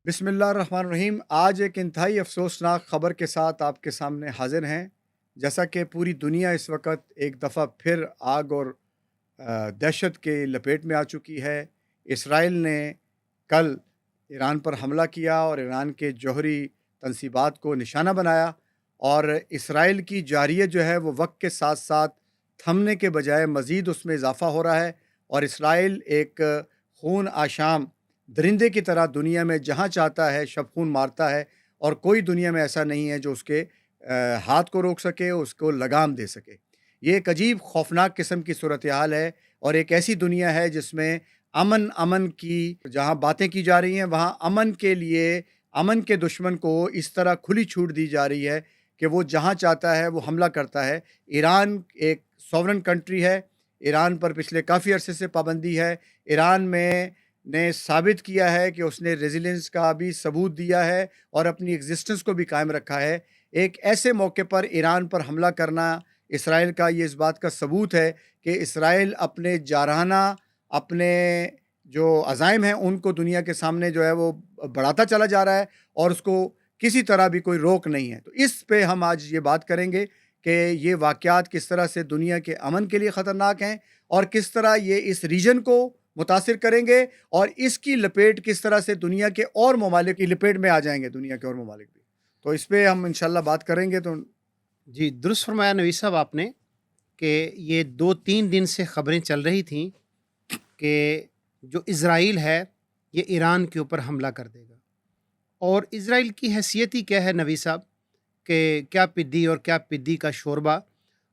بسم اللہ الرحمن الرحیم۔ آج ایک انتہائی افسوسناک خبر کے ساتھ آپ کے سامنے حاضر ہیں۔ جیسا کہ پوری دنیا اس وقت ایک دفعہ پھر آگ اور دہشت کے لپیٹ میں آ چکی ہے۔ اسرائیل نے کل ایران پر حملہ کیا اور ایران کے جوہری تنصیبات کو نشانہ بنایا، اور اسرائیل کی جارحیت جو ہے وہ وقت کے ساتھ ساتھ تھمنے کے بجائے مزید اس میں اضافہ ہو رہا ہے، اور اسرائیل ایک خون آشام درندے کی طرح دنیا میں جہاں چاہتا ہے شب خون مارتا ہے، اور کوئی دنیا میں ایسا نہیں ہے جو اس کے ہاتھ کو روک سکے، اس کو لگام دے سکے۔ یہ ایک عجیب خوفناک قسم کی صورتحال ہے، اور ایک ایسی دنیا ہے جس میں امن کی جہاں باتیں کی جا رہی ہیں، وہاں امن کے لیے امن کے دشمن کو اس طرح کھلی چھوٹ دی جا رہی ہے کہ وہ جہاں چاہتا ہے وہ حملہ کرتا ہے۔ ایران ایک سوورن کنٹری ہے، ایران پر پچھلے کافی عرصے سے پابندی ہے۔ ایران نے ثابت کیا ہے کہ اس نے ریزیلنس کا بھی ثبوت دیا ہے اور اپنی ایگزسٹنس کو بھی قائم رکھا ہے۔ ایک ایسے موقع پر ایران پر حملہ کرنا اسرائیل کا یہ اس بات کا ثبوت ہے کہ اسرائیل اپنے جارحانہ اپنے جو عزائم ہیں ان کو دنیا کے سامنے جو ہے وہ بڑھاتا چلا جا رہا ہے، اور اس کو کسی طرح بھی کوئی روک نہیں ہے۔ تو اس پہ ہم آج یہ بات کریں گے کہ یہ واقعات کس طرح سے دنیا کے امن کے لیے خطرناک ہیں، اور کس طرح یہ اس ریجن کو متاثر کریں گے، اور اس کی لپیٹ کس طرح سے دنیا کے اور ممالک کی لپیٹ میں آ جائیں گے، دنیا کے اور ممالک بھی۔ تو اس پہ ہم انشاءاللہ بات کریں گے۔ تو جی درست فرمایا نوی صاحب آپ نے کہ یہ 2-3 دن سے خبریں چل رہی تھیں کہ جو اسرائیل ہے یہ ایران کے اوپر حملہ کر دے گا، اور اسرائیل کی حیثیت ہی کیا ہے نوی صاحب کہ کیا پدی اور کیا پدی کا شوربہ۔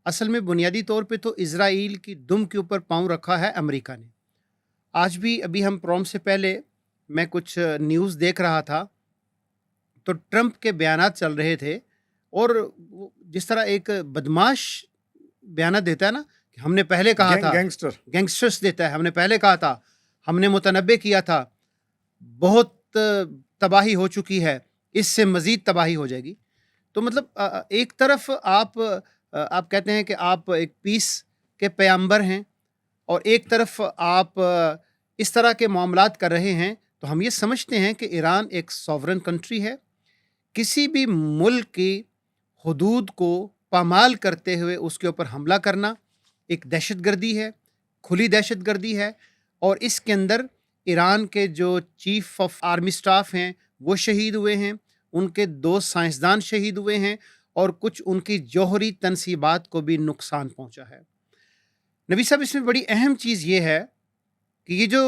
اصل میں بنیادی طور پہ تو اسرائیل کی دم کے اوپر پاؤں رکھا ہے امریکہ نے۔ آج بھی ابھی ہم پروم سے پہلے میں کچھ نیوز دیکھ رہا تھا تو ٹرمپ کے بیانات چل رہے تھے، اور جس طرح ایک بدماش بیانات دیتا ہے نا کہ ہم نے پہلے کہا تھا، گینگسٹرز دیتا ہے، ہم نے پہلے کہا تھا، ہم نے متنبع کیا تھا، بہت تباہی ہو چکی ہے، اس سے مزید تباہی ہو جائے گی۔ تو مطلب ایک طرف آپ کہتے ہیں کہ آپ ایک پیس کے پیامبر ہیں، اور ایک طرف آپ اس طرح کے معاملات کر رہے ہیں، تو ہم یہ سمجھتے ہیں کہ ایران ایک سوورن کنٹری ہے۔ کسی بھی ملک کی حدود کو پامال کرتے ہوئے اس کے اوپر حملہ کرنا ایک دہشت گردی ہے، کھلی دہشت گردی ہے، اور اس کے اندر ایران کے جو چیف آف آرمی سٹاف ہیں وہ شہید ہوئے ہیں، ان کے 2 سائنسدان شہید ہوئے ہیں، اور کچھ ان کی جوہری تنصیبات کو بھی نقصان پہنچا ہے۔ نبی صاحب اس میں بڑی اہم چیز یہ ہے کہ یہ جو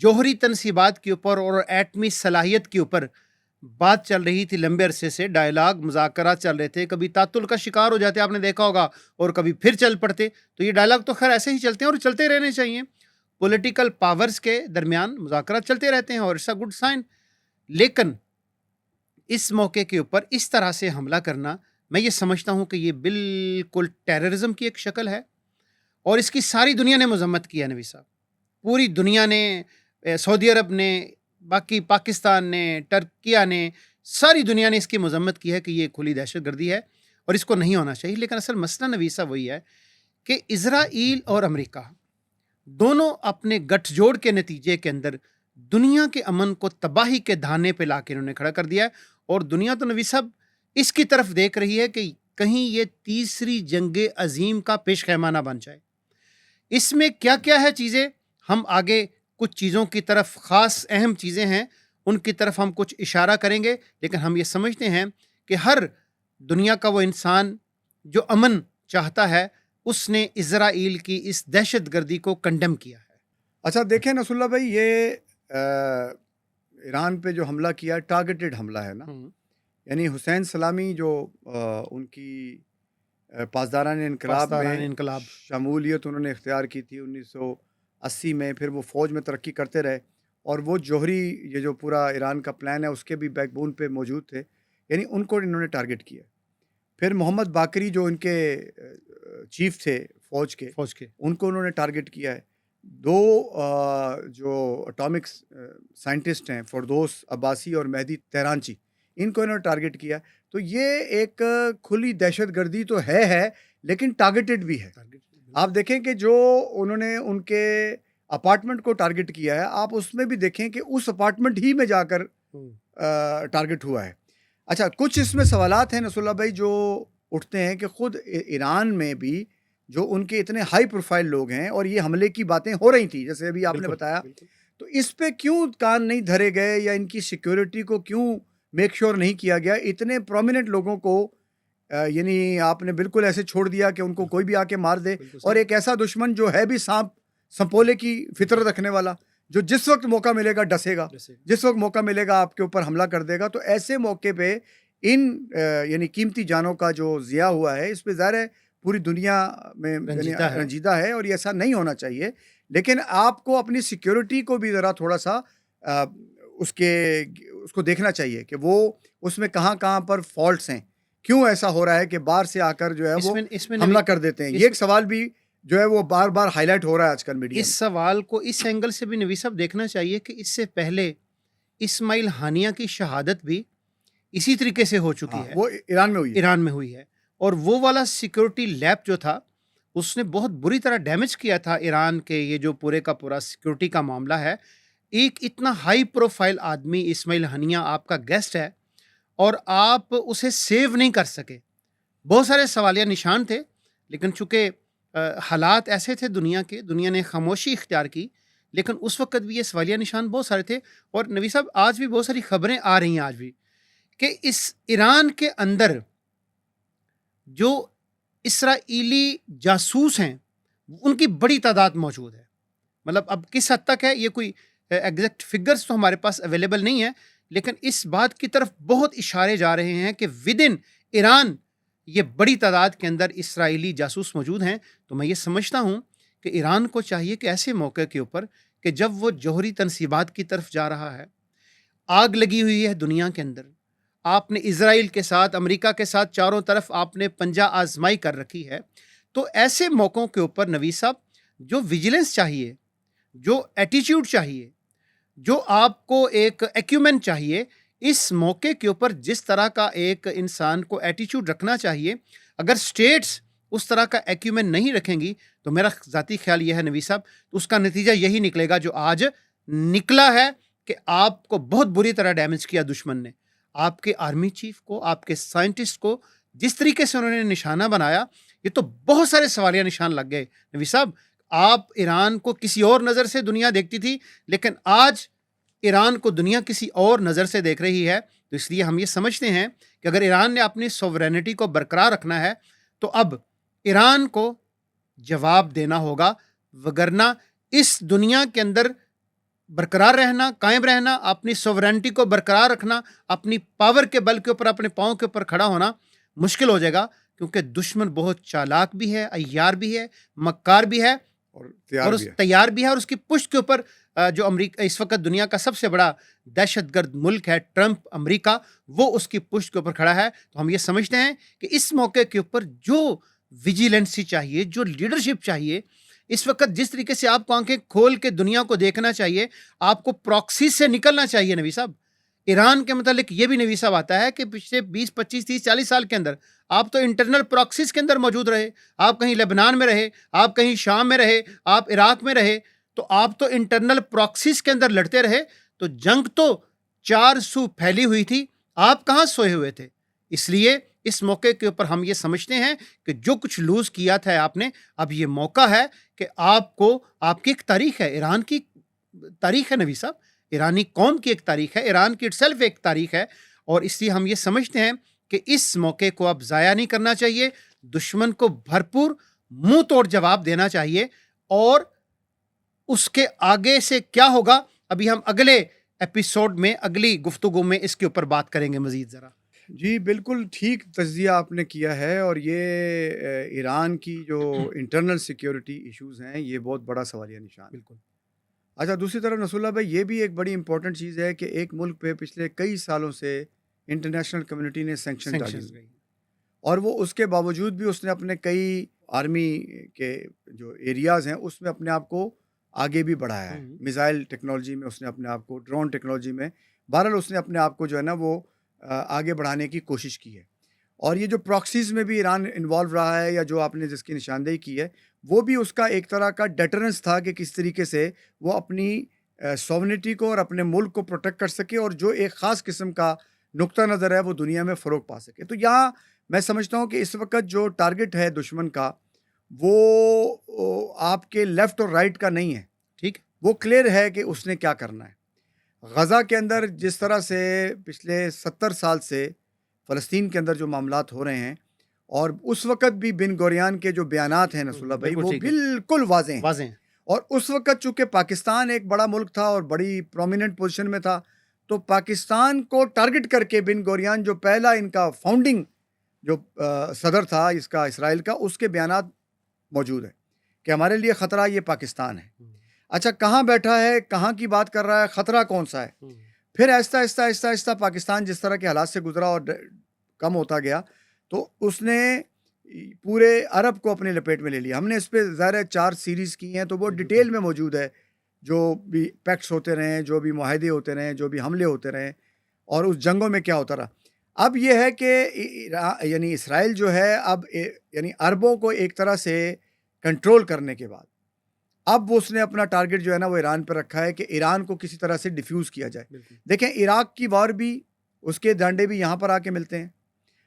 جوہری تنصیبات کے اوپر اور ایٹمی صلاحیت کے اوپر بات چل رہی تھی، لمبے عرصے سے ڈائلاگ مذاکرات چل رہے تھے، کبھی تعطل کا شکار ہو جاتے آپ نے دیکھا ہوگا، اور کبھی پھر چل پڑتے۔ تو یہ ڈائلاگ تو خیر ایسے ہی چلتے ہیں اور چلتے رہنے چاہیے، پولیٹیکل پاورز کے درمیان مذاکرات چلتے رہتے ہیں، اور اٹس اے گڈ سائن۔ لیکن اس موقع کے اوپر اس طرح سے حملہ کرنا، میں یہ سمجھتا ہوں کہ یہ بالکل ٹیررزم کی ایک شکل ہے، اور اس کی ساری دنیا نے مذمت کی ہے نبی صاحب، پوری دنیا نے، سعودی عرب نے، باقی پاکستان نے، ٹرکیہ نے، ساری دنیا نے اس کی مذمت کی ہے کہ یہ کھلی دہشت گردی ہے اور اس کو نہیں ہونا چاہیے۔ لیکن اصل مسئلہ نبی صاحب وہی ہے کہ اسرائیل اور امریکہ دونوں اپنے گٹھ جوڑ کے نتیجے کے اندر دنیا کے امن کو تباہی کے دھانے پہ لا کے انہوں نے کھڑا کر دیا ہے، اور دنیا تو نبی صاحب اس کی طرف دیکھ رہی ہے کہ کہیں یہ تیسری جنگ عظیم کا پیش خیمہ نہ بن جائے۔ اس میں کیا کیا ہے چیزیں، ہم آگے کچھ چیزوں کی طرف، خاص اہم چیزیں ہیں ان کی طرف ہم کچھ اشارہ کریں گے، لیکن ہم یہ سمجھتے ہیں کہ ہر دنیا کا وہ انسان جو امن چاہتا ہے اس نے اسرائیل کی اس دہشت گردی کو کنڈم کیا ہے۔ اچھا دیکھیں نصر اللہ بھائی، یہ ایران پہ جو حملہ کیا ٹارگیٹڈ حملہ ہے نا، یعنی حسین سلامی جو ان کی پاسداران انقلاب میں شمولیت انہوں نے اختیار کی تھی 1980 میں، پھر وہ فوج میں ترقی کرتے رہے، اور وہ جوہری یہ جو پورا ایران کا پلان ہے اس کے بھی بیک بون پہ موجود تھے، یعنی ان کو انہوں نے ٹارگٹ کیا۔ پھر محمد باقری جو ان کے چیف تھے فوج کے، ان کو انہوں نے ٹارگٹ کیا ہے۔ 2 جو اٹامک سائنٹسٹ ہیں، فردوس عباسی اور مہدی تہرانچی، ان کو انہوں نے ٹارگٹ کیا۔ تو یہ ایک کھلی دہشت گردی تو ہے لیکن ٹارگٹڈ بھی ہے۔ آپ دیکھیں کہ جو انہوں نے ان کے اپارٹمنٹ کو ٹارگٹ کیا ہے، آپ اس میں بھی دیکھیں کہ اس اپارٹمنٹ ہی میں جا کر ٹارگٹ ہوا ہے. اچھا, کچھ اس میں سوالات ہیں نصر اللہ بھائی جو اٹھتے ہیں کہ خود ایران میں بھی جو ان کے اتنے ہائی پروفائل لوگ ہیں اور یہ حملے کی باتیں ہو رہی تھیں جیسے ابھی آپ نے بتایا, تو اس پہ کیوں کان نہیں دھرے گئے یا ان کی سیکیورٹی کو کیوں میک شور نہیں کیا گیا؟ اتنے پرومیننٹ لوگوں کو یعنی آپ نے بالکل ایسے چھوڑ دیا کہ ان کو کوئی بھی آ کے مار دے, اور ایک ایسا دشمن جو ہے بھی سانپ سنپولے کی فطرت رکھنے والا, جو جس وقت موقع ملے گا ڈسے گا, جس وقت موقع ملے گا آپ کے اوپر حملہ کر دے گا. تو ایسے موقع پہ ان یعنی قیمتی جانوں کا جو ضیاع ہوا ہے اس پہ ظاہر ہے پوری دنیا میں رنجیدہ ہے اور یہ ایسا نہیں ہونا چاہیے. لیکن آپ کو اپنی سیکیورٹی کو بھی ذرا تھوڑا سا اس کو دیکھنا چاہیے کہ وہ اس میں کہاں کہاں پر فالٹس ہیں, کیوں ایسا ہو رہا ہے کہ باہر سے آ کر جو ہے وہ حملہ کر دیتے ہیں. یہ ایک سوال بھی جو ہے وہ بار بار ہائی لائٹ ہو رہا ہے آج کل میڈیا. اس سوال کو اس اینگل سے بھی نوی صاحب دیکھنا چاہیے کہ اس سے پہلے اسماعیل ہانیہ کی شہادت بھی اسی طریقے سے ہو چکی ہے, وہ ایران میں ہوئی ہے, اور وہ والا سیکیورٹی لیب جو تھا اس نے بہت بری طرح ڈیمیج کیا تھا ایران کے یہ جو پورے کا پورا سیکیورٹی کا معاملہ ہے. ایک اتنا ہائی پروفائل آدمی اسماعیل ہانیہ آپ کا گیسٹ ہے اور آپ اسے سیو نہیں کر سکے. بہت سارے سوالیہ نشان تھے, لیکن چونکہ حالات ایسے تھے دنیا کے, دنیا نے خاموشی اختیار کی, لیکن اس وقت بھی یہ سوالیہ نشان بہت سارے تھے. اور نبی صاحب آج بھی بہت ساری خبریں آ رہی ہیں آج بھی کہ اس ایران کے اندر جو اسرائیلی جاسوس ہیں ان کی بڑی تعداد موجود ہے. مطلب اب کس حد تک ہے یہ کوئی ایگزیکٹ فگرز تو ہمارے پاس اویلیبل نہیں ہے, لیکن اس بات کی طرف بہت اشارے جا رہے ہیں کہ ود ان ایران یہ بڑی تعداد کے اندر اسرائیلی جاسوس موجود ہیں. تو میں یہ سمجھتا ہوں کہ ایران کو چاہیے کہ ایسے موقع کے اوپر کہ جب وہ جوہری تنصیبات کی طرف جا رہا ہے, آگ لگی ہوئی ہے دنیا کے اندر, آپ نے اسرائیل کے ساتھ امریکہ کے ساتھ چاروں طرف آپ نے پنجہ آزمائی کر رکھی ہے, تو ایسے موقعوں کے اوپر نوی صاحب جو ویجیلنس چاہیے, جو ایٹیچیوڈ چاہیے, جو آپ کو ایک ایکیومن چاہیے, اس موقع کے اوپر جس طرح کا ایک انسان کو ایٹیچیوڈ رکھنا چاہیے, اگر سٹیٹس اس طرح کا ایکیومن نہیں رکھیں گی تو میرا ذاتی خیال یہ ہے نوی صاحب, اس کا نتیجہ یہی نکلے گا جو آج نکلا ہے کہ آپ کو بہت بری طرح ڈیمیج کیا دشمن نے. آپ کے آرمی چیف کو, آپ کے سائنٹسٹ کو جس طریقے سے انہوں نے نشانہ بنایا, یہ تو بہت سارے سوالیہ نشان لگ گئے. نبی صاحب آپ ایران کو کسی اور نظر سے دنیا دیکھتی تھی, لیکن آج ایران کو دنیا کسی اور نظر سے دیکھ رہی ہے. تو اس لیے ہم یہ سمجھتے ہیں کہ اگر ایران نے اپنی سوورینٹی کو برقرار رکھنا ہے تو اب ایران کو جواب دینا ہوگا, وگرنہ اس دنیا کے اندر برقرار رہنا, قائم رہنا, اپنی سوورینٹی کو برقرار رکھنا, اپنی پاور کے بل کے اوپر, اپنے پاؤں کے اوپر کھڑا ہونا مشکل ہو جائے گا, کیونکہ دشمن بہت چالاک بھی ہے, عیار بھی ہے, مکار بھی ہے اور تیار بھی ہے. اور اس کی پشت کے اوپر جو امریکہ اس وقت دنیا کا سب سے بڑا دہشت گرد ملک ہے ٹرمپ امریکہ, وہ اس کی پشت کے اوپر کھڑا ہے. تو ہم یہ سمجھتے ہیں کہ اس موقع کے اوپر جو ویجیلنسی چاہیے, جو لیڈرشپ چاہیے, اس وقت جس طریقے سے آپ کو آنکھیں کھول کے دنیا کو دیکھنا چاہیے, آپ کو پراکسی سے نکلنا چاہیے. نبی صاحب ایران کے متعلق یہ بھی نبی صاحب آتا ہے کہ پچھلے 20 25 30 40 سال کے اندر آپ تو انٹرنل پراکسیز کے اندر موجود رہے, آپ کہیں لبنان میں رہے, آپ کہیں شام میں رہے, آپ عراق میں رہے, تو آپ تو انٹرنل پراکسیز کے اندر لڑتے رہے. تو جنگ تو 4 سو پھیلی ہوئی تھی, آپ کہاں سوئے ہوئے تھے. اس لیے اس موقع کے اوپر ہم یہ سمجھتے ہیں کہ جو کچھ لوز کیا تھا آپ نے, اب یہ موقع ہے کہ آپ کو, آپ کی ایک تاریخ ہے, ایران کی تاریخ ہے نبی صاحب, ایرانی قوم کی ایک تاریخ ہے, ایران کی اٹسیلف ایک تاریخ ہے. اور اس لیے ہم یہ سمجھتے ہیں کہ اس موقع کو اب ضائع نہیں کرنا چاہیے, دشمن کو بھرپور منہ توڑ جواب دینا چاہیے. اور اس کے آگے سے کیا ہوگا ابھی ہم اگلے ایپیسوڈ میں, اگلی گفتگو میں اس کے اوپر بات کریں گے مزید. ذرا جی بالکل ٹھیک تجزیہ آپ نے کیا ہے, اور یہ ایران کی جو انٹرنل سیکیورٹی ایشوز ہیں یہ بہت بڑا سوالیہ نشان. بالکل. اچھا, دوسری طرف نصر اللہ بھائی یہ بھی ایک بڑی امپورٹنٹ چیز ہے کہ ایک ملک پہ پچھلے کئی سالوں سے انٹرنیشنل کمیونٹی نے سینکشن ڈالی, اور وہ اس کے باوجود بھی اس نے اپنے کئی آرمی کے جو ایریاز ہیں اس میں اپنے آپ کو آگے بھی بڑھایا ہے. میزائل ٹیکنالوجی میں اس نے اپنے آپ کو, ڈرون ٹیکنالوجی میں, بہرحال اس نے اپنے آپ کو جو ہے نا وہ آگے بڑھانے کی کوشش کی ہے. اور یہ جو پراکسیز میں بھی ایران انوالو رہا ہے, یا جو آپ نے جس کی نشاندہی کی ہے, وہ بھی اس کا ایک طرح کا ڈیٹرنس تھا کہ کس طریقے سے وہ اپنی سوورنٹی کو اور اپنے ملک کو پروٹیکٹ کر سکے اور جو ایک خاص قسم کا نقطہ نظر ہے وہ دنیا میں فروغ پا سکے. تو یہاں میں سمجھتا ہوں کہ اس وقت جو ٹارگٹ ہے دشمن کا وہ آپ کے لیفٹ اور رائٹ کا نہیں ہے. ٹھیک, وہ کلیئر ہے کہ اس نے کیا کرنا ہے. غزہ کے اندر جس طرح سے پچھلے 70 سال سے فلسطین کے اندر جو معاملات ہو رہے ہیں اور اس وقت بھی بن گوریان کے جو بیانات ہیں نصر اللہ بھائی وہ بالکل واضح ہیں. اور اس وقت چونکہ پاکستان ایک بڑا ملک تھا اور بڑی پرومیننٹ پوزیشن میں تھا تو پاکستان کو ٹارگٹ کر کے بن گوریان جو پہلا ان کا فاؤنڈنگ جو صدر تھا اس کا اسرائیل کا, اس کے بیانات موجود ہیں کہ ہمارے لیے خطرہ یہ پاکستان ہے. اچھا کہاں بیٹھا ہے, کہاں کی بات کر رہا ہے, خطرہ کون سا ہے. پھر آہستہ آہستہ آہستہ آہستہ پاکستان جس طرح کے حالات سے گزرا اور کم ہوتا گیا تو اس نے پورے عرب کو اپنے لپیٹ میں لے لیا. ہم نے اس پہ ظاہر 4 سیریز کی ہیں تو وہ ڈیٹیل میں موجود ہے, جو بھی پیکٹس ہوتے رہے, جو بھی معاہدے ہوتے رہے, جو بھی حملے ہوتے رہے اور اس جنگوں میں کیا ہوتا رہا. اب یہ ہے کہ یعنی اسرائیل جو ہے اب یعنی عربوں کو ایک طرح سے کنٹرول کرنے کے بعد اب اس نے اپنا ٹارگٹ جو ہے نا وہ ایران پہ رکھا ہے کہ ایران کو کسی طرح سے ڈیفیوز کیا جائے. دیکھیں عراق کی وار بھی اس کے ڈانڈے بھی یہاں پر آ کے ملتے ہیں,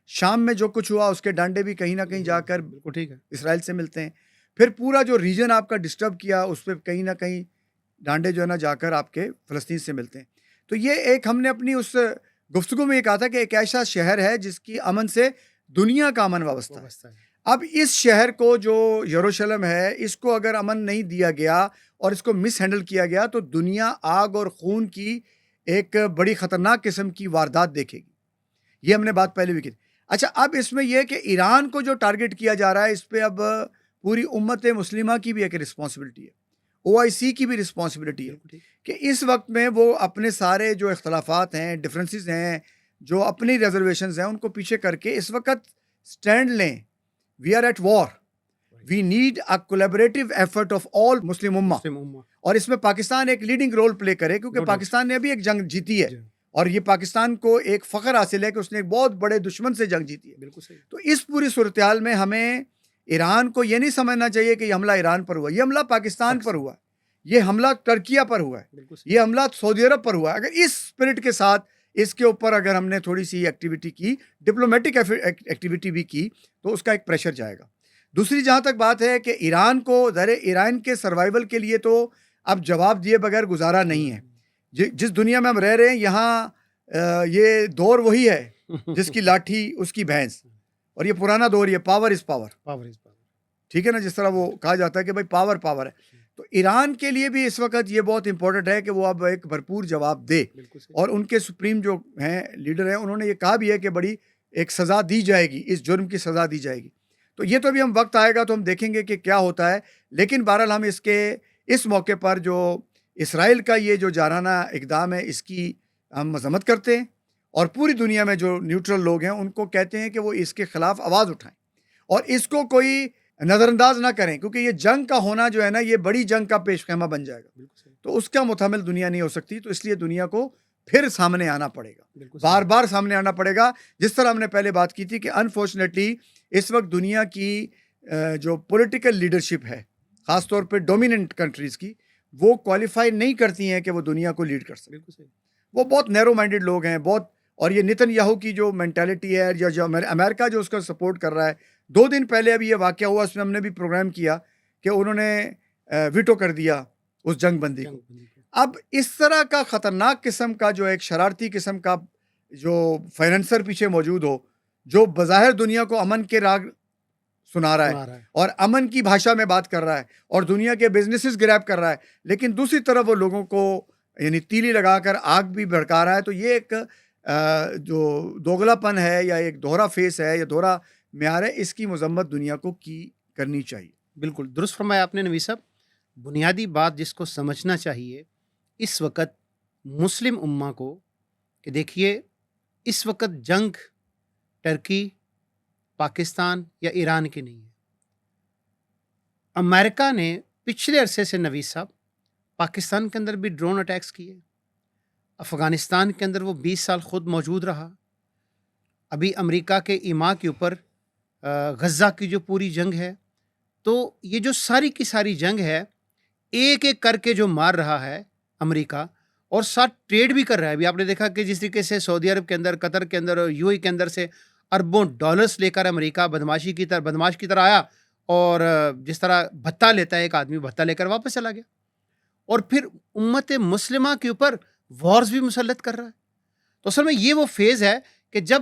شام میں جو کچھ ہوا اس کے ڈانڈے بھی کہیں نہ کہیں جا کر اسرائیل سے ملتے ہیں. پھر پورا جو ریجن آپ کا ڈسٹرب کیا اس پہ کہیں نہ کہیں ڈانڈے جو ہے نا جا کر آپ کے فلسطین سے ملتے ہیں. تو یہ ایک ہم نے اپنی اس گفتگو میں یہ کہا تھا کہ ایک ایسا شہر ہے جس کی امن سے دنیا کا امن وابستہ ہے. اب اس شہر کو جو یروشلم ہے اس کو اگر امن نہیں دیا گیا اور اس کو مس ہینڈل کیا گیا تو دنیا آگ اور خون کی ایک بڑی خطرناک قسم کی واردات دیکھے گی. یہ ہم نے بات پہلے بھی کی. اچھا اب اس میں یہ کہ ایران کو جو ٹارگٹ کیا جا رہا ہے اس پہ اب پوری امت مسلمہ کی بھی ایک رسپانسبلٹی ہے, OIC کی بھی رسپانسبلٹی ہے کہ اس وقت میں وہ اپنے سارے جو اختلافات ہیں, ڈفرینسز ہیں, جو اپنی ریزرویشنز ہیں ان کو پیچھے کر کے اس وقت سٹینڈ لیں. We are at war. We need a collaborative effort of all Muslim Ummah. اور اس میں پاکستان ایک لیڈنگ رول پلے کرے کیونکہ پاکستان نے ابھی ایک جنگ جیتی ہے اور یہ پاکستان کو ایک فخر حاصل ہے کہ اس نے ایک بہت بڑے دشمن سے جنگ جیتی ہے. تو اس پوری صورتحال میں ہمیں ایران کو یہ نہیں سمجھنا چاہیے کہ یہ حملہ ایران پر ہوا, یہ حملہ پاکستان پر ہوا, یہ حملہ ترکیہ پر ہوا ہے, یہ حملہ سعودی عرب پر ہوا ہے. اگر اس اسپرٹ کے ساتھ اس کے اوپر اگر ہم نے تھوڑی سی ایکٹیویٹی کی, ڈپلومیٹک ایکٹیویٹی بھی کی تو اس کا ایک پریشر جائے گا. دوسری جہاں تک بات ہے کہ ایران کو ظاہر ایران کے سروائیول کے لیے تو اب جواب دیے بغیر گزارا نہیں ہے. جس دنیا میں ہم رہ رہے ہیں یہاں یہ دور وہی ہے جس کی لاٹھی اس کی بھینس, اور یہ پرانا دور, یہ پاور از پاور, ٹھیک ہے نا, جس طرح وہ کہا جاتا ہے کہ بھائی پاور ہے. تو ایران کے لیے بھی اس وقت یہ بہت امپورٹنٹ ہے کہ وہ اب ایک بھرپور جواب دے, اور ان کے سپریم جو ہیں لیڈر ہیں انہوں نے یہ کہا بھی ہے کہ بڑی ایک سزا دی جائے گی, اس جرم کی سزا دی جائے گی. تو یہ تو ابھی ہم وقت آئے گا تو ہم دیکھیں گے کہ کیا ہوتا ہے. لیکن بہرحال ہم اس موقع پر جو اسرائیل کا یہ جو جارحانہ اقدام ہے اس کی ہم مذمت کرتے ہیں, اور پوری دنیا میں جو نیوٹرل لوگ ہیں ان کو کہتے ہیں کہ وہ اس کے خلاف آواز اٹھائیں اور اس کو کوئی نظر انداز نہ کریں, کیونکہ یہ جنگ کا ہونا جو ہے نا یہ بڑی جنگ کا پیش خیمہ بن جائے گا. تو اس کا متحمل دنیا نہیں ہو سکتی. تو اس لیے دنیا کو پھر سامنے آنا پڑے گا, بار بار سامنے آنا پڑے گا. جس طرح ہم نے پہلے بات کی تھی کہ انفارچونیٹلی اس وقت دنیا کی جو پولیٹیکل لیڈرشپ ہے خاص طور پہ ڈومیننٹ کنٹریز کی, وہ کوالیفائی نہیں کرتی ہیں کہ وہ دنیا کو لیڈ کر سکیں. وہ بہت نیرو مائنڈڈ لوگ ہیں بہت. اور یہ نتن یاہو کی جو مینٹیلٹی ہے یا جو امریکہ جو اس کا سپورٹ کر رہا ہے, 2 دن پہلے ابھی یہ واقعہ ہوا, اس میں ہم نے بھی پروگرام کیا کہ انہوں نے ویٹو کر دیا اس جنگ بندی کو. اب اس طرح کا خطرناک قسم کا جو ایک شرارتی قسم کا جو فائننسر پیچھے موجود ہو, جو بظاہر دنیا کو امن کے راگ سنا رہا ہے اور امن کی بھاشا میں بات کر رہا ہے اور دنیا کے بزنسز گریب کر رہا ہے, لیکن دوسری طرف وہ لوگوں کو یعنی تیلی لگا کر آگ بھی بھڑکا رہا ہے. تو یہ ایک جو دوغلا پن ہے یا ایک دوہرا فیس ہے یا دوہرا معیار ہے, اس کی مذمت دنیا کو کرنی چاہیے. بالکل درست فرمایا آپ نے نوی صاحب. بنیادی بات جس کو سمجھنا چاہیے اس وقت مسلم امہ کو کہ دیکھیے اس وقت جنگ ٹرکی, پاکستان یا ایران کی نہیں ہے. امریکہ نے پچھلے عرصے سے نوی صاحب پاکستان کے اندر بھی ڈرون اٹیکس کیے, افغانستان کے اندر وہ 20 سال خود موجود رہا. ابھی امریکہ کے ایما کے اوپر غزہ کی جو پوری جنگ ہے, تو یہ جو ساری کی ساری جنگ ہے ایک ایک کر کے جو مار رہا ہے امریکہ، اور ساتھ ٹریڈ بھی کر رہا ہے. ابھی آپ نے دیکھا کہ جس طریقے سے سعودی عرب کے اندر، قطر کے اندر اور UAE کے اندر سے اربوں ڈالرز لے کر امریکہ بدماش کی طرح آیا، اور جس طرح بھتہ لیتا ہے ایک آدمی، بھتہ لے کر واپس چلا گیا، اور پھر امت مسلمہ کے اوپر وارز بھی مسلط کر رہا ہے. تو اصل میں یہ وہ فیز ہے کہ جب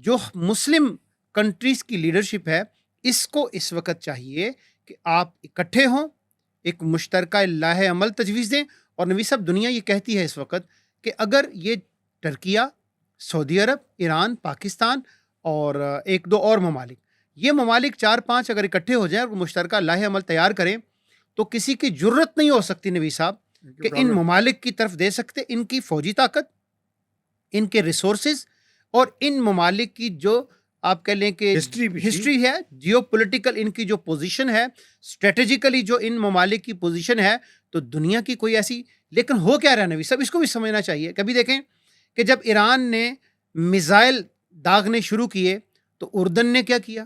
جو مسلم کنٹریز کی لیڈرشپ ہے، اس کو اس وقت چاہیے کہ آپ اکٹھے ہوں، ایک مشترکہ لاہ عمل تجویز دیں. اور نبی صاحب، دنیا یہ کہتی ہے اس وقت کہ اگر یہ ترکیہ، سعودی عرب، ایران، پاکستان اور ایک دو اور ممالک، یہ ممالک 4-5 اگر اکٹھے ہو جائیں اور مشترکہ لاہ عمل تیار کریں، تو کسی کی جرت نہیں ہو سکتی نبی صاحب کہ ان ممالک کی طرف دے سکتے. ان کی فوجی طاقت، ان کے ریسورسز، اور ان ممالک کی جو آپ کہہ لیں کہ ہسٹری ہے، جیو پولیٹیکل ان کی جو پوزیشن ہے، اسٹریٹجیکلی جو ان ممالک کی پوزیشن ہے، تو دنیا کی کوئی ایسی. لیکن ہو کیا رہا ہے نبی صاحب، اس کو بھی سمجھنا چاہیے. کبھی دیکھیں کہ جب ایران نے میزائل داغنے شروع کیے تو اردن نے کیا کیا،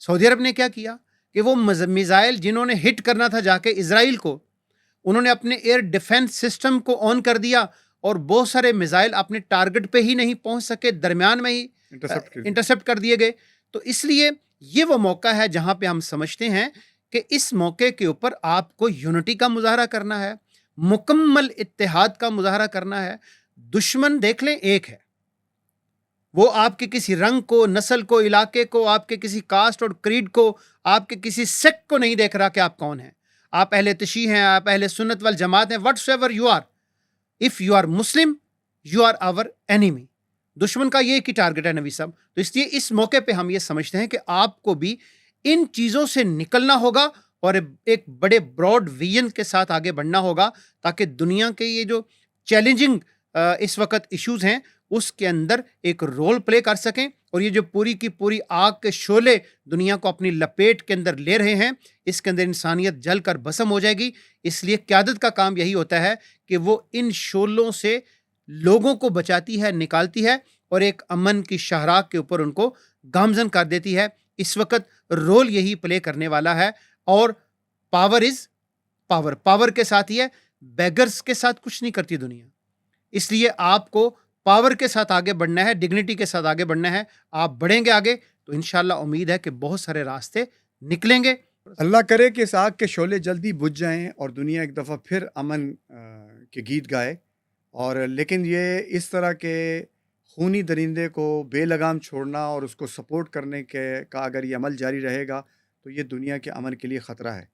سعودی عرب نے کیا کیا کہ وہ میزائل جنہوں نے ہٹ کرنا تھا جا کے اسرائیل کو، انہوں نے اپنے ایئر ڈیفنس سسٹم کو آن کر دیا، اور بہت سارے میزائل اپنے ٹارگٹ پہ ہی نہیں پہنچ سکے، درمیان میں ہی انٹرسپٹ کر دیے گئے. تو اس لیے یہ وہ موقع ہے جہاں پہ ہم سمجھتے ہیں کہ اس موقع کے اوپر آپ کو یونٹی کا مظاہرہ کرنا ہے، مکمل اتحاد کا مظاہرہ کرنا ہے. دشمن دیکھ لیں ایک ہے، وہ آپ کے کسی رنگ کو، نسل کو، علاقے کو، آپ کے کسی کاسٹ اور کریڈ کو، آپ کے کسی سیکٹ کو نہیں دیکھ رہا کہ آپ کون ہیں. آپ اہل تشیع ہیں، آپ اہل سنت والجماعت ہیں، what's ever you are, if you are Muslim you are our enemy. دشمن کا یہ کی ٹارگٹ ہے نبی صاحب. تو اس لیے اس موقع پہ ہم یہ سمجھتے ہیں کہ آپ کو بھی ان چیزوں سے نکلنا ہوگا اور ایک بڑے براڈ ویژن کے ساتھ آگے بڑھنا ہوگا، تاکہ دنیا کے یہ جو چیلنجنگ اس وقت ایشوز ہیں اس کے اندر ایک رول پلے کر سکیں. اور یہ جو پوری کی پوری آگ کے شعلے دنیا کو اپنی لپیٹ کے اندر لے رہے ہیں، اس کے اندر انسانیت جل کر بھسم ہو جائے گی. اس لیے قیادت کا کام یہی ہوتا ہے کہ وہ ان شعلوں سے لوگوں کو بچاتی ہے، نکالتی ہے، اور ایک امن کی شاہراہ کے اوپر ان کو گامزن کر دیتی ہے. اس وقت رول یہی پلے کرنے والا ہے. اور پاور از پاور، پاور کے ساتھ ہی ہے، بیگرز کے ساتھ کچھ نہیں کرتی دنیا. اس لیے آپ کو پاور کے ساتھ آگے بڑھنا ہے، ڈگنیٹی کے ساتھ آگے بڑھنا ہے. آپ بڑھیں گے آگے تو انشاءاللہ امید ہے کہ بہت سارے راستے نکلیں گے. اللہ کرے کہ اس آگ کے شعلے جلدی بجھ جائیں اور دنیا ایک دفعہ پھر امن کے گیت گائے. اور لیکن یہ اس طرح کے خونی درندے کو بے لگام چھوڑنا اور اس کو سپورٹ کرنے کا اگر یہ عمل جاری رہے گا تو یہ دنیا کے امن کے لیے خطرہ ہے.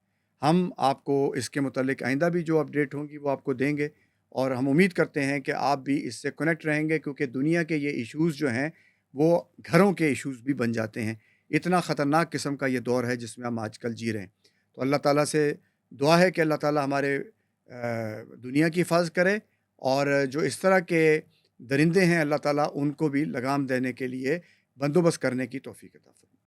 ہم آپ کو اس کے متعلق آئندہ بھی جو اپڈیٹ ہوں گی وہ آپ کو دیں گے، اور ہم امید کرتے ہیں کہ آپ بھی اس سے کنیکٹ رہیں گے، کیونکہ دنیا کے یہ ایشوز جو ہیں وہ گھروں کے ایشوز بھی بن جاتے ہیں. اتنا خطرناک قسم کا یہ دور ہے جس میں ہم آج کل جی رہے ہیں. تو اللہ تعالیٰ سے دعا ہے کہ اللہ تعالیٰ ہمارے دنیا کی حفاظت کرے، اور جو اس طرح کے درندے ہیں اللہ تعالیٰ ان کو بھی لگام دینے کے لیے بندوبست کرنے کی توفیق عطا فرمائے.